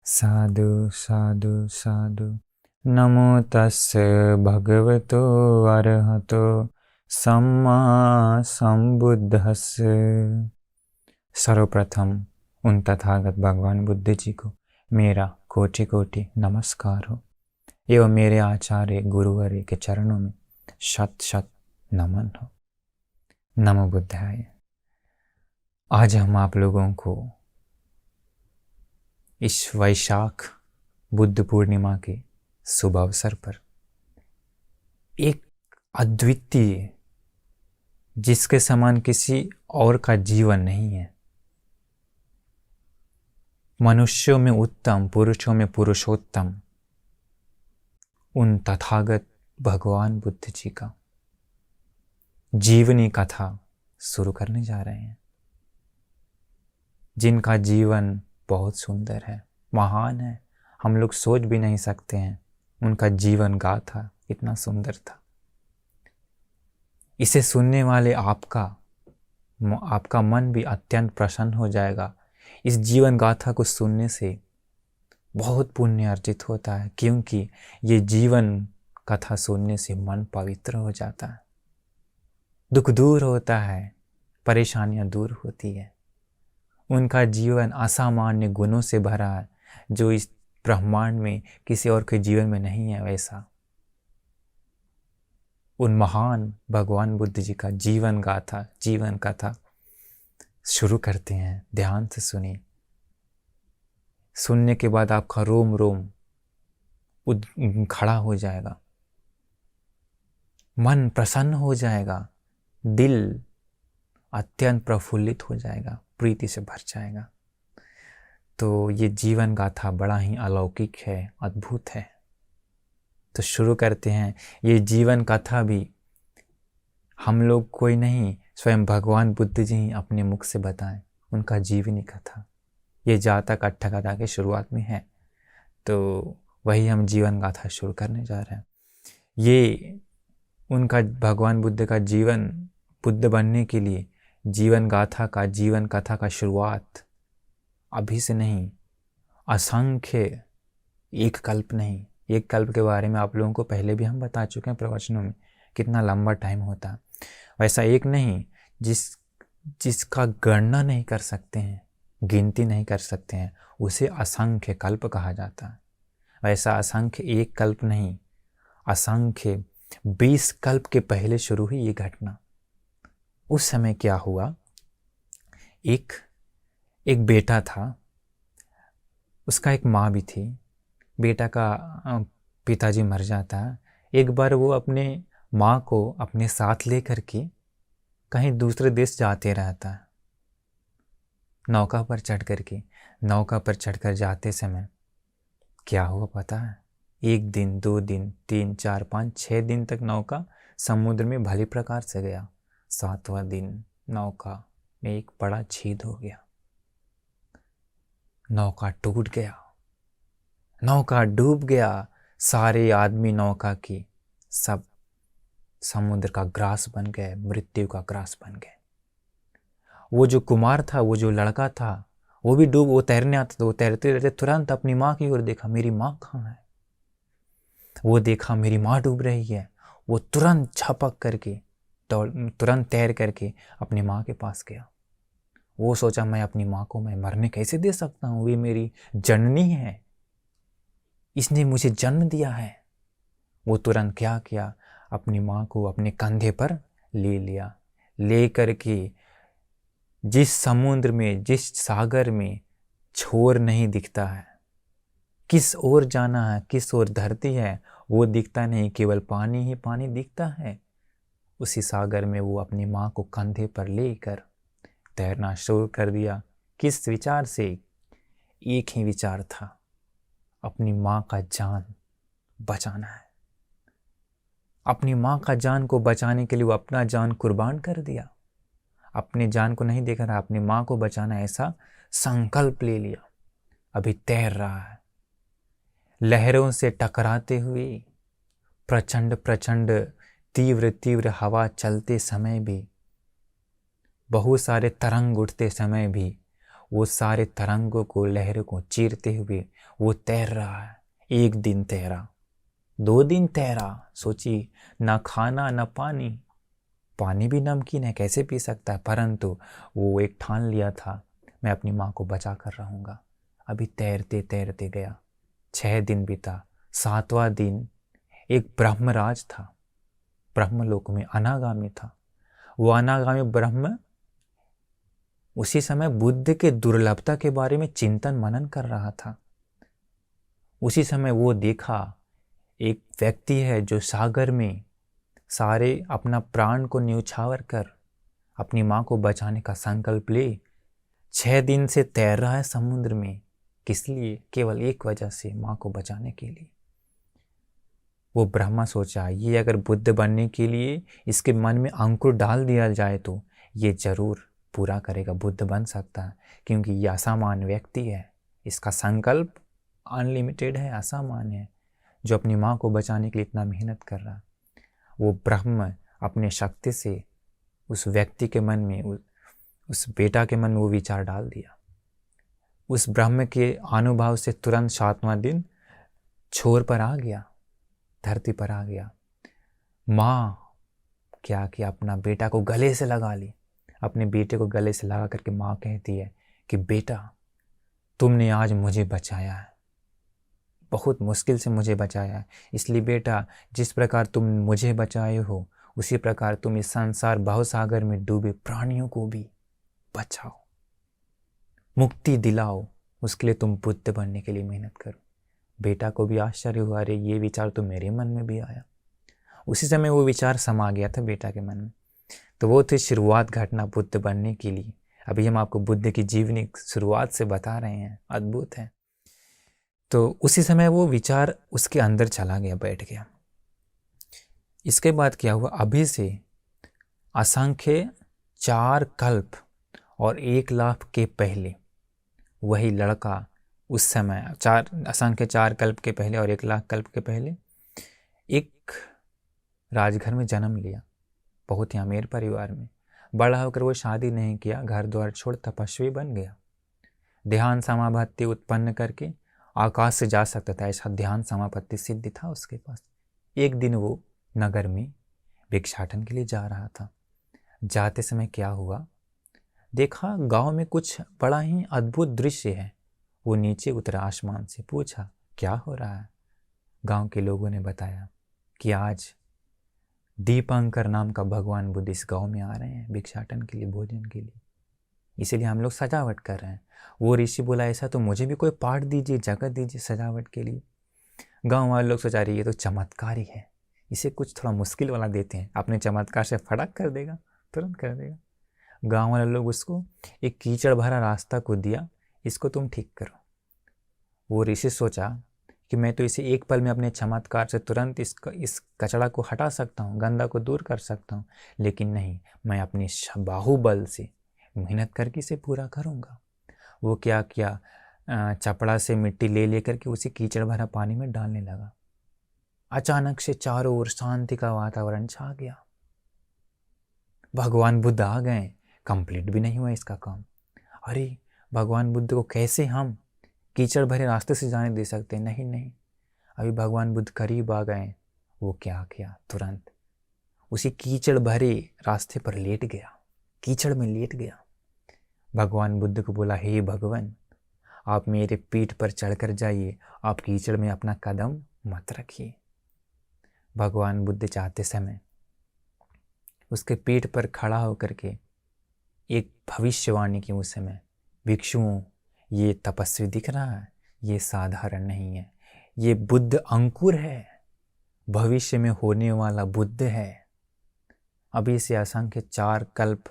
साधु साधु साधु। नमो तस्से भगवतो अरहतो सम्मा संबुद्धस्से। सर्वप्रथम उन तथागत भगवान बुद्ध जी को मेरा कोटि कोटि नमस्कार हो एवं मेरे आचार्य गुरुवर के चरणों में शत शत नमन हो। नमो बुद्धाय। आज हम आप लोगों को इस वैशाख बुद्ध पूर्णिमा के शुभ अवसर पर एक अद्वितीय, जिसके समान किसी और का जीवन नहीं है, मनुष्यों में उत्तम, पुरुषों में पुरुषोत्तम, उन तथागत भगवान बुद्ध जी का जीवनी कथा शुरू करने जा रहे हैं, जिनका जीवन बहुत सुंदर है, महान है। हम लोग सोच भी नहीं सकते हैं उनका जीवन गाथा इतना सुंदर था। इसे सुनने वाले आपका मन भी अत्यंत प्रसन्न हो जाएगा। इस जीवन गाथा को सुनने से बहुत पुण्य अर्जित होता है, क्योंकि ये जीवन कथा सुनने से मन पवित्र हो जाता है, दुख दूर होता है, परेशानियां दूर होती है। उनका जीवन असामान्य गुणों से भरा है, जो इस ब्रह्मांड में किसी और के जीवन में नहीं है। वैसा उन महान भगवान बुद्ध जी का जीवन गाथा, जीवन कथा शुरू करते हैं। ध्यान से सुनिए। सुनने के बाद आपका रोम रोम खड़ा हो जाएगा, मन प्रसन्न हो जाएगा, दिल अत्यंत प्रफुल्लित हो जाएगा, प्रीति से भर जाएगा। तो ये जीवन गाथा बड़ा ही अलौकिक है, अद्भुत है। तो शुरू करते हैं। ये जीवन कथा भी हम लोग कोई नहीं, स्वयं भगवान बुद्ध जी ही अपने मुख से बताएं, उनका जीवनी कथा। ये जातक अट्ठ कथा के शुरुआत में है, तो वही हम जीवन गाथा शुरू करने जा रहे हैं। ये उनका भगवान बुद्ध का जीवन, बुद्ध बनने के लिए जीवन गाथा का, जीवन कथा का शुरुआत अभी से नहीं, असंख्य, एक कल्प नहीं। एक कल्प के बारे में आप लोगों को पहले भी हम बता चुके हैं प्रवचनों में, कितना लंबा टाइम होता है। वैसा एक नहीं जिसका गणना नहीं कर सकते हैं, गिनती नहीं कर सकते हैं, उसे असंख्य कल्प कहा जाता है। वैसा असंख्य एक कल्प नहीं, असंख्य 20 कल्प के पहले शुरू हुई ये घटना। उस समय क्या हुआ, एक बेटा था, उसका एक माँ भी थी। बेटा का पिताजी मर जाता है। एक बार वो अपने माँ को अपने साथ लेकर के कहीं दूसरे देश जाते रहता है। नौका पर चढ़कर जाते समय क्या हुआ पता है? 1 दिन, 2 दिन, 3, 4, 5, 6 दिन तक नौका समुद्र में भली प्रकार से गया। 7वां दिन नौका में एक बड़ा छेद हो गया, नौका टूट गया, नौका डूब गया। सारे आदमी नौका की सब समुद्र का ग्रास बन गए, मृत्यु का ग्रास बन गए। वो जो कुमार था, वो जो लड़का था, वो भी वो तैरने आता था। वो तैरते रहते तुरंत अपनी माँ की ओर देखा, मेरी माँ कहाँ है? वो देखा मेरी माँ डूब रही है। वो तुरंत झपक करके तुरंत तैर करके अपनी माँ के पास गया। वो सोचा मैं अपनी माँ को मैं मरने कैसे दे सकता हूँ, वे मेरी जननी है, इसने मुझे जन्म दिया है। वो तुरंत क्या किया, अपनी माँ को अपने कंधे पर ले लिया। ले करके जिस समुद्र में, जिस सागर में छोर नहीं दिखता है, किस ओर जाना है, किस ओर धरती है, वो दिखता नहीं, केवल पानी ही पानी दिखता है। उसी सागर में वो अपनी माँ को कंधे पर लेकर तैरना शुरू कर दिया। किस विचार से? एक ही विचार था, अपनी माँ का जान बचाना है। अपनी माँ का जान को बचाने के लिए वो अपना जान कुर्बान कर दिया। अपने जान को नहीं देख रहा, अपनी माँ को बचाना, ऐसा संकल्प ले लिया। अभी तैर रहा है, लहरों से टकराते हुए, प्रचंड प्रचंड तीव्र तीव्र हवा चलते समय भी, बहुत सारे तरंग उठते समय भी वो सारे तरंगों को, लहरों को चीरते हुए वो तैर रहा है। 1 दिन तैरा, 2 दिन तैरा, सोचिए, ना खाना ना पानी, पानी भी नमकीन है कैसे पी सकता है, परंतु वो एक ठान लिया था, मैं अपनी माँ को बचा कर रहूँगा। अभी तैरते तैरते गया, 6 दिन बीता। 7वां दिन एक ब्रह्मराज था, ब्रह्मलोक में अनागामी था। वो अनागामी ब्रह्म उसी समय बुद्ध के दुर्लभता के बारे में चिंतन मनन कर रहा था। उसी समय वो देखा एक व्यक्ति है जो सागर में सारे अपना प्राण को न्यौछावर कर अपनी माँ को बचाने का संकल्प ले 6 दिन से तैर रहा है समुद्र में। किस लिए? केवल एक वजह से, माँ को बचाने के लिए। वो ब्रह्मा सोचा, ये अगर बुद्ध बनने के लिए इसके मन में अंकुर डाल दिया जाए तो ये जरूर पूरा करेगा, बुद्ध बन सकता है, क्योंकि ये असामान्य व्यक्ति है, इसका संकल्प अनलिमिटेड है, असामान्य है, जो अपनी माँ को बचाने के लिए इतना मेहनत कर रहा है। वो ब्रह्म अपने शक्ति से उस व्यक्ति के मन में, उस बेटा के मन में वो विचार डाल दिया। उस ब्रह्म के अनुभव से तुरंत 7वां दिन छोर पर आ गया, धरती पर आ गया। माँ क्या किया, अपना बेटा को गले से लगा ली। अपने बेटे को गले से लगा करके माँ कहती है कि बेटा, तुमने आज मुझे बचाया है, बहुत मुश्किल से मुझे बचाया है, इसलिए बेटा जिस प्रकार तुम मुझे बचाए हो उसी प्रकार तुम इस संसार भवसागर में डूबे प्राणियों को भी बचाओ, मुक्ति दिलाओ। उसके लिए तुम बुद्ध बनने के लिए मेहनत करो। बेटा को भी आश्चर्य हुआ, अरे ये विचार तो मेरे मन में भी आया। उसी समय वो विचार समा गया था बेटा के मन में। तो वो थी शुरुआत घटना बुद्ध बनने के लिए। अभी हम आपको बुद्ध की जीवनी शुरुआत से बता रहे हैं, अद्भुत है। तो उसी समय वो विचार उसके अंदर चला गया, बैठ गया। इसके बाद क्या हुआ, अभी से असंख्य 4 कल्प और 1 लाख के पहले वही लड़का उस समय असंख्य 4 कल्प के पहले और 1 लाख कल्प के पहले एक राजघर में जन्म लिया, बहुत ही अमीर परिवार में। बड़ा होकर वो शादी नहीं किया, घर द्वार छोड़ तपस्वी बन गया। ध्यान समापत्ति उत्पन्न करके आकाश से जा सकता था, ऐसा ध्यान समापत्ति सिद्धि था उसके पास। एक दिन वो नगर में भिक्षाटन के लिए जा रहा था। जाते समय क्या हुआ, देखा गांव में कुछ बड़ा ही अद्भुत दृश्य है। वो नीचे उतरा आसमान से, पूछा क्या हो रहा है। गांव के लोगों ने बताया कि आज दीपंकर नाम का भगवान बुद्ध इस गांव में आ रहे हैं भिक्षाटन के लिए, भोजन के लिए, इसीलिए हम लोग सजावट कर रहे हैं। वो ऋषि बोला, ऐसा तो मुझे भी कोई पाठ दीजिए, जगह दीजिए सजावट के लिए। गांव वाले लोग सोचा रहे ये तो चमत्कार ही है, इसे कुछ थोड़ा मुश्किल वाला देते हैं, अपने चमत्कार से फड़क कर देगा, तुरंत कर देगा। गांव वाले लोग उसको एक कीचड़ भरा रास्ता को दिया, इसको तुम ठीक करो। वो ऋषि सोचा कि मैं तो इसे एक पल में अपने चमत्कार से तुरंत इस कचड़ा को हटा सकता हूँ, गंदा को दूर कर सकता हूँ, लेकिन नहीं, मैं अपने बाहुबल से मेहनत करके इसे पूरा करूँगा। वो क्या किया, चपड़ा से मिट्टी ले लेकर के उसी कीचड़ भरा पानी में डालने लगा। अचानक से चारों ओर शांति का वातावरण छा गया। भगवान बुद्ध आ गए, कंप्लीट भी नहीं हुआ इसका काम। अरे भगवान बुद्ध को कैसे हम कीचड़ भरे रास्ते से जाने दे सकते? नहीं नहीं, अभी भगवान बुद्ध करीब आ गए। वो क्या किया, तुरंत उसी कीचड़ भरे रास्ते पर लेट गया, कीचड़ में लेट गया। भगवान बुद्ध को बोला, हे भगवान, आप मेरे पीठ पर चढ़कर जाइए, आप कीचड़ में अपना कदम मत रखिए। भगवान बुद्ध चाहते समय उसके पीठ पर खड़ा होकर के एक भविष्यवाणी की उस समय, भिक्षुओं ये तपस्वी दिख रहा है, ये साधारण नहीं है, ये बुद्ध अंकुर है, भविष्य में होने वाला बुद्ध है। अभी से असंख्य 4 कल्प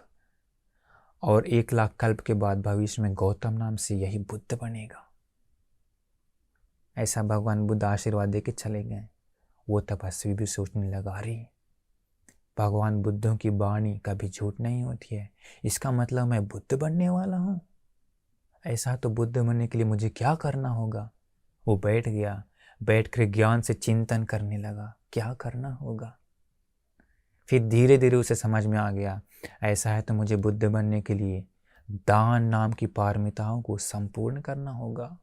और 1 लाख कल्प के बाद भविष्य में गौतम नाम से यही बुद्ध बनेगा। ऐसा भगवान बुद्ध आशीर्वाद दे के चले गए। वो तपस्वी भी सोचने लगा, रही भगवान बुद्धों की वाणी कभी झूठ नहीं होती है, इसका मतलब मैं बुद्ध बनने वाला हूँ। ऐसा तो बुद्ध बनने के लिए मुझे क्या करना होगा? वो बैठ गया, बैठ कर ज्ञान से चिंतन करने लगा, क्या करना होगा। फिर धीरे धीरे उसे समझ में आ गया, ऐसा है तो मुझे बुद्ध बनने के लिए दान नाम की पारमिताओं को संपूर्ण करना होगा।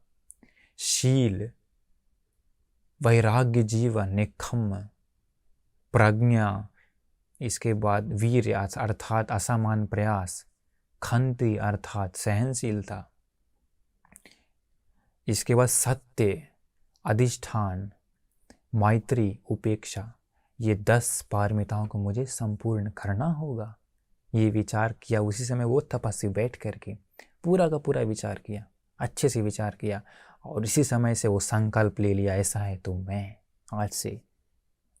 शील, वैराग्य जीवन, निखम्म, प्रज्ञा, इसके बाद वीर अर्थात असामान्य प्रयास, खंति अर्थात सहनशीलता, इसके बाद सत्य, अधिष्ठान, मैत्री, उपेक्षा, ये 10 पारमिताओं को मुझे संपूर्ण करना होगा। ये विचार किया उसी समय वो तपस्वी बैठ करके पूरा का पूरा विचार किया, अच्छे से विचार किया, और इसी समय से वो संकल्प ले लिया, ऐसा है तो मैं आज से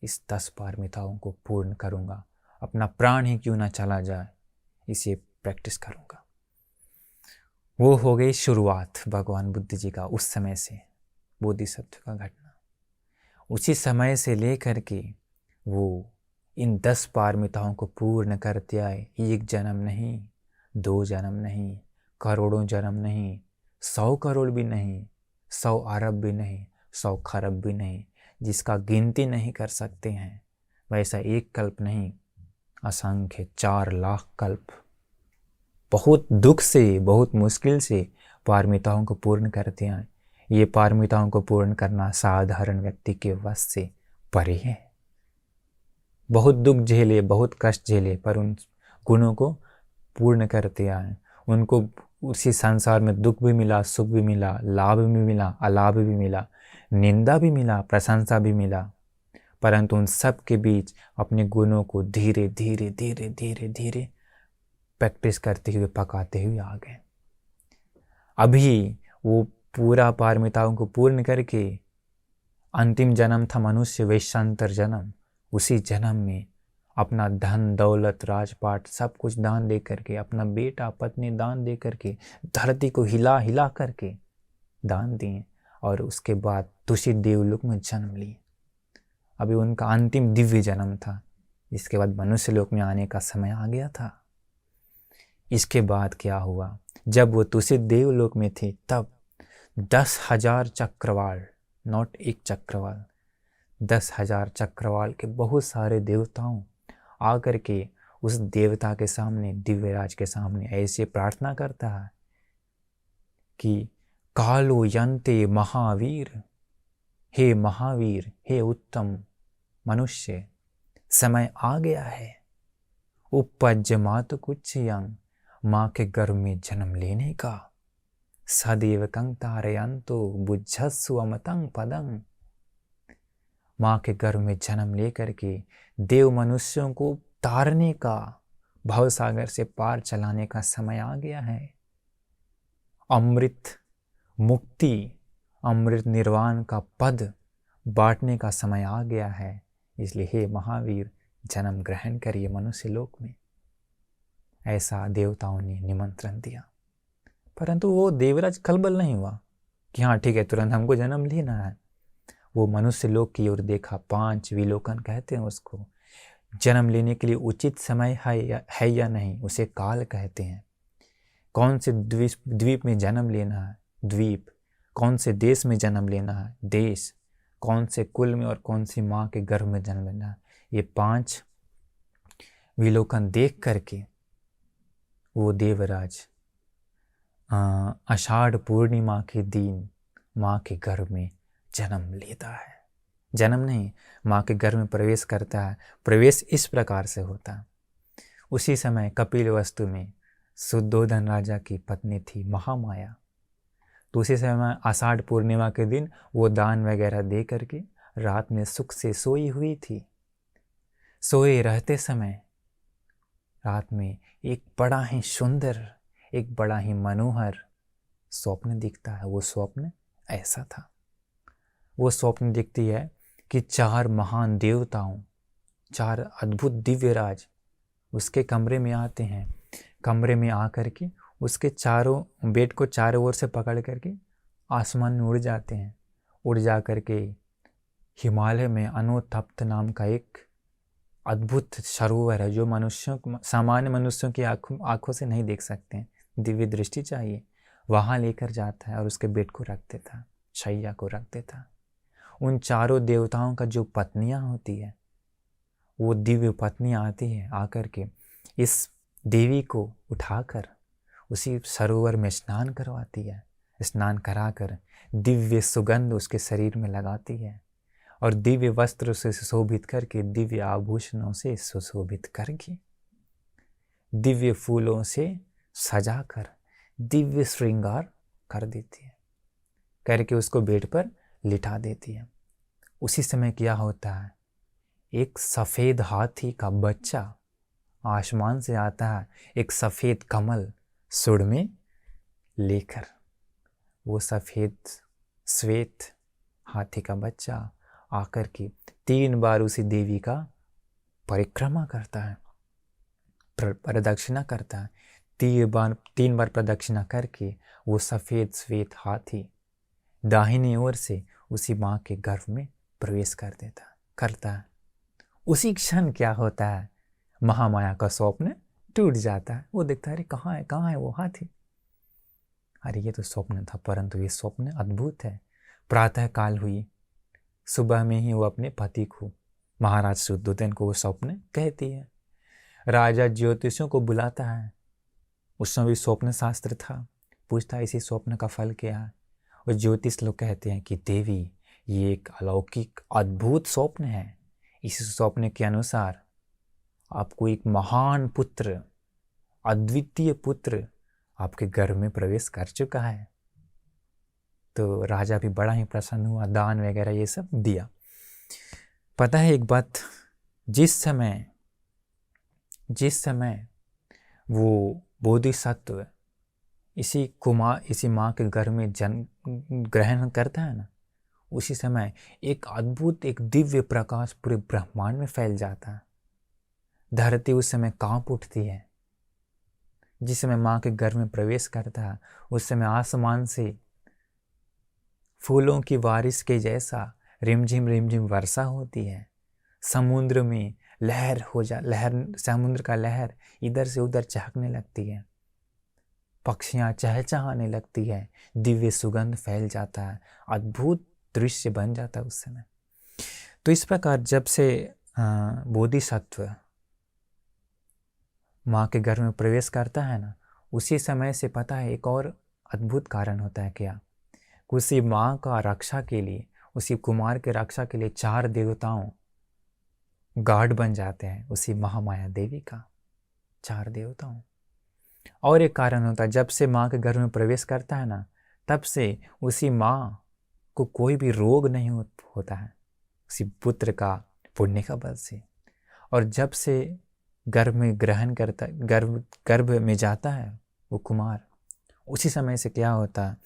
इस 10 पारमिताओं को पूर्ण करूँगा, अपना प्राण ही क्यों ना चला जाए, इसे प्रैक्टिस करूँगा। वो हो गई शुरुआत भगवान बुद्ध जी का उस समय से, बोधिसत्व का घटना। उसी समय से लेकर के वो इन 10 पारमिताओं को पूर्ण करते आए। 1 जन्म नहीं, 2 जन्म नहीं, करोड़ों जन्म नहीं, 100 करोड़ भी नहीं, 100 अरब भी नहीं, 100 खरब भी नहीं, जिसका गिनती नहीं कर सकते हैं, वैसा 1 कल्प नहीं, असंख्य 4 लाख कल्प बहुत दुख से, बहुत मुश्किल से पारमिताओं को पूर्ण करते आए। ये पारमिताओं को पूर्ण करना साधारण व्यक्ति के वश से परे है। बहुत दुख झेले, बहुत कष्ट झेले, पर उन गुणों को पूर्ण करते आए। उनको उसी संसार में दुख भी मिला, सुख भी मिला, लाभ भी मिला, अलाभ भी मिला, निंदा भी मिला, प्रशंसा भी मिला, परंतु उन सब के बीच अपने गुणों को धीरे धीरे धीरे धीरे धीरे प्रैक्टिस करते हुए, पकाते हुए आ गए। अभी वो पूरा पारमिताओं को पूर्ण करके अंतिम जन्म था मनुष्य वैश्यांतर जन्म। उसी जन्म में अपना धन दौलत राजपाट सब कुछ दान दे करके, अपना बेटा पत्नी दान दे करके, धरती को हिला हिला करके दान दिए, और उसके बाद दूषित देवलोक में जन्म लिए। अभी उनका अंतिम दिव्य जन्म था। इसके बाद मनुष्य लोक में आने का समय आ गया था। इसके बाद क्या हुआ, जब वो दूषित देवलोक में थे तब 10,000 चक्रवाल, नॉट एक चक्रवाल, 10,000 चक्रवाल के बहुत सारे देवताओं आकर के उस देवता के सामने, दिव्यराज के सामने ऐसे प्रार्थना करता है कि कालो यंते महावीर, हे महावीर, हे उत्तम मनुष्य, समय आ गया है, उपज्यमात कुछ यंग, माँ के गर्भ में जन्म लेने का, सदैव कंग तारयंतो बुझस्सु अमतंग पदंग। माँ के गर्भ में जन्म लेकर के देव मनुष्यों को तारने का, भवसागर से पार चलाने का समय आ गया है। अमृत मुक्ति, अमृत निर्वाण का पद बांटने का समय आ गया है। इसलिए हे महावीर, जन्म ग्रहण करिए मनुष्य लोक में। ऐसा देवताओं ने निमंत्रण दिया, परंतु वो देवराज खलबल नहीं हुआ कि हाँ ठीक है, तुरंत हमको जन्म लेना है। वो मनुष्य लोक की ओर देखा। 5 विलोकन कहते हैं उसको। जन्म लेने के लिए उचित समय है या नहीं, उसे काल कहते हैं। कौन से द्वीप में जन्म लेना है, द्वीप, कौन से देश में जन्म लेना है, देश, कौन से कुल में और कौन सी माँ के गर्भ में जन्म लेना है, ये 5 विलोकन देख करके वो देवराज आषाढ़ पूर्णिमा के दिन माँ के गर्भ में जन्म लेता है। जन्म नहीं, माँ के गर्भ में प्रवेश करता है। प्रवेश इस प्रकार से होता है। उसी समय कपिलवस्तु में शुद्धोधन राजा की पत्नी थी महामाया। तो उसी समय आषाढ़ पूर्णिमा के दिन वो दान वगैरह दे करके रात में सुख से सोई हुई थी। सोए रहते समय रात में एक बड़ा ही सुंदर, एक बड़ा ही मनोहर स्वप्न दिखता है। वो स्वप्न ऐसा था, वो स्वप्न दिखती है कि 4 महान देवताओं, 4 अद्भुत दिव्यराज उसके कमरे में आते हैं। कमरे में आकर के उसके चारों बेड को चारों ओर से पकड़ करके आसमान में उड़ जाते हैं। उड़ जा करके हिमालय में अनोतप्त नाम का एक अद्भुत सरोवर है, जो मनुष्यों, सामान्य मनुष्यों की आंखों से नहीं देख सकते हैं, दिव्य दृष्टि चाहिए। वहाँ लेकर जाता है और उसके बेड को रख देता, शैया को रख देता। उन चारों देवताओं का जो पत्नियां होती है, वो दिव्य पत्नियां आती है, आकर के इस देवी को उठाकर उसी सरोवर में स्नान करवाती है। स्नान कराकर दिव्य सुगंध उसके शरीर में लगाती है और दिव्य वस्त्र से सुशोभित करके, दिव्य आभूषणों से सुशोभित करके, दिव्य फूलों से सजाकर दिव्य श्रृंगार कर देती है, करके उसको बेड पर लिटा देती है। उसी समय क्या होता है, एक सफ़ेद हाथी का बच्चा आसमान से आता है, एक सफ़ेद कमल सुड़ में लेकर। वो सफ़ेद श्वेत हाथी का बच्चा आकर के 3 बार उसी देवी का परिक्रमा करता है, प्रदक्षिणा करता है। 3 बार प्रदक्षिणा करके वो सफ़ेद श्वेत हाथी दाहिनी ओर से उसी माँ के गर्भ में प्रवेश करता है। उसी क्षण क्या होता है, महामाया का स्वप्न टूट जाता है। वो देखता है, अरे कहाँ है वो हाथी। अरे ये तो स्वप्न था, परंतु ये स्वप्न अद्भुत है। प्रातः काल हुई, सुबह में ही वो अपने पति को, महाराज शुद्धोधन को, वो स्वप्न कहती है। राजा ज्योतिषियों को बुलाता है, उस समय भी स्वप्न शास्त्र था, पूछता है इसी स्वप्न का फल क्या है। और ज्योतिष लोग कहते हैं कि देवी, ये एक अलौकिक अद्भुत स्वप्न है। इस स्वप्न के अनुसार आपको एक महान पुत्र, अद्वितीय पुत्र आपके गर्भ में प्रवेश कर चुका है। तो राजा भी बड़ा ही प्रसन्न हुआ, दान वगैरह ये सब दिया। पता है एक बात, जिस समय वो बोधिसत्व इसी माँ के गर्भ में जन्म ग्रहण करता है ना, उसी समय एक अद्भुत, एक दिव्य प्रकाश पूरे ब्रह्मांड में फैल जाता है। धरती उस समय कांप उठती है। जिस समय माँ के गर्भ में प्रवेश करता है, उस समय आसमान से फूलों की बारिश के जैसा रिमझिम वर्षा होती है। समुद्र में समुद्र का लहर इधर से उधर चहकने लगती है। पक्षियाँ चहचहाने लगती है। दिव्य सुगंध फैल जाता है। अद्भुत दृश्य बन जाता है उस समय। तो इस प्रकार जब से बोधिसत्व माँ के घर में प्रवेश करता है ना, उसी समय से पता है एक और अद्भुत कारण होता है क्या, उसी माँ का रक्षा के लिए, उसी कुमार के रक्षा के लिए 4 देवताओं गार्ड बन जाते हैं, उसी महामाया देवी का 4 देवताओं। और एक कारण होता है, जब से माँ के घर में प्रवेश करता है ना, तब से उसी माँ को कोई भी रोग नहीं होता है, उसी पुत्र का पुण्य का बल से। और जब से गर्भ में ग्रहण करता, गर्भ में जाता है वो कुमार, उसी समय से क्या होता है,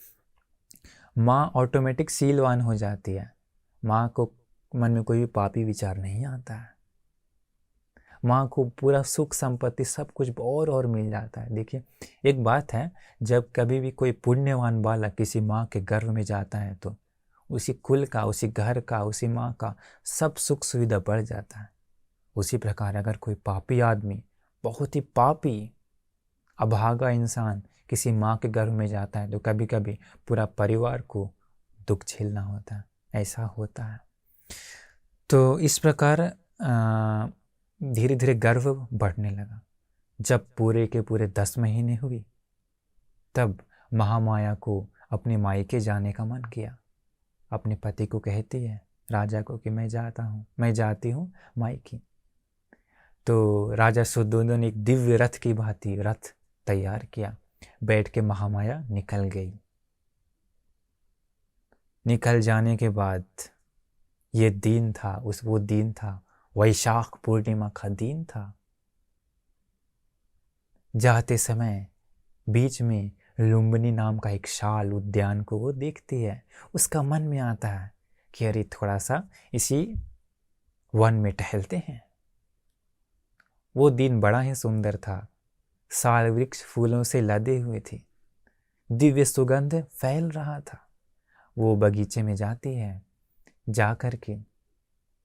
माँ ऑटोमेटिक शीलवान हो जाती है। माँ को मन में कोई भी पापी विचार नहीं आता है। माँ को पूरा सुख संपत्ति सब कुछ और मिल जाता है। देखिए एक बात है, जब कभी भी कोई पुण्यवान बालक किसी माँ के गर्भ में जाता है तो उसी कुल का, उसी घर का, उसी माँ का सब सुख सुविधा बढ़ जाता है। उसी प्रकार अगर कोई पापी आदमी, बहुत ही पापी अभागा इंसान किसी माँ के गर्भ में जाता है तो कभी कभी पूरा परिवार को दुख झेलना होता है। ऐसा होता है। तो इस प्रकार धीरे धीरे गर्भ बढ़ने लगा। जब पूरे के पूरे 10 महीने हुई, तब महामाया को अपने मायके जाने का मन किया। अपने पति को कहती है, राजा को, कि मैं जाती हूँ मायके। तो राजा शुद्धोधन एक दिव्य रथ की भांति रथ तैयार किया, बैठ के महामाया निकल गई। निकल जाने के बाद ये दिन था, वो दिन था, वैशाख पूर्णिमा का दिन था। जाते समय बीच में लुम्बिनी नाम का एक शाल उद्यान को वो देखती है। उसका मन में आता है कि अरे थोड़ा सा इसी वन में टहलते हैं। वो दिन बड़ा ही सुंदर था। साल वृक्ष फूलों से लदे हुए थे, दिव्य सुगंध फैल रहा था। वो बगीचे में जाती है, जा कर के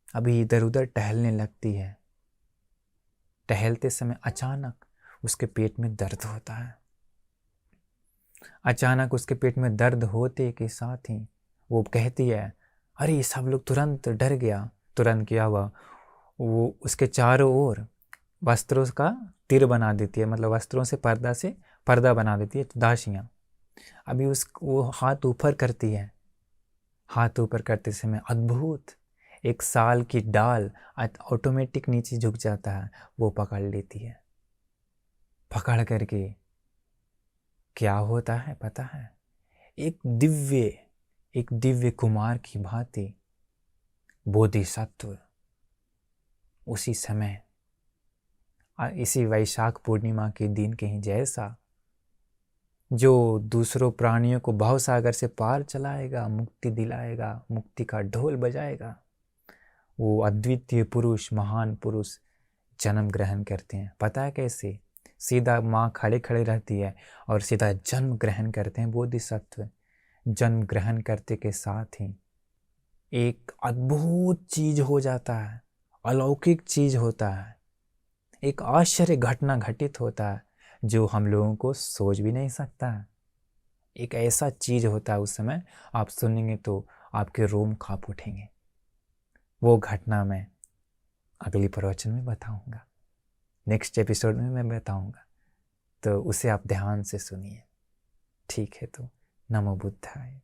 अभी इधर उधर टहलने लगती है। टहलते समय अचानक उसके पेट में दर्द होता है। अचानक उसके पेट में दर्द होते के साथ ही वो कहती है, अरे सब लोग तुरंत डर गया। तुरंत क्या हुआ, वो उसके चारों ओर वस्त्रों का तीर बना देती है, मतलब वस्त्रों से पर्दा से पर्दा बना देती है दासियाँ। अभी वो हाथ ऊपर करती है, हाथ ऊपर करते समय अद्भुत एक साल की डाल ऑटोमेटिक नीचे झुक जाता है, वो पकड़ लेती है। पकड़ करके क्या होता है पता है? एक दिव्य कुमार की भांति बोधिसत्व उसी समय इसी वैशाख पूर्णिमा के दिन कहीं जैसा जो दूसरों प्राणियों को भवसागर से पार चलाएगा, मुक्ति दिलाएगा, मुक्ति का ढोल बजाएगा, वो अद्वितीय पुरुष, महान पुरुष जन्म ग्रहण करते हैं। पता है कैसे? सीधा माँ खड़े खड़े रहती है और सीधा जन्म ग्रहण करते हैं बोधिसत्व। जन्म ग्रहण करते के साथ ही एक अद्भुत चीज हो जाता है, अलौकिक चीज होता है, एक आश्चर्य घटना घटित होता है जो हम लोगों को सोच भी नहीं सकता है। एक ऐसा चीज होता है उस समय, आप सुनेंगे तो आपके रोम कांप उठेंगे। वो घटना मैं अगली प्रवचन में बताऊंगा, नेक्स्ट एपिसोड में मैं बताऊंगा, तो उसे आप ध्यान से सुनिए। ठीक है, तो नमो बुद्धाय।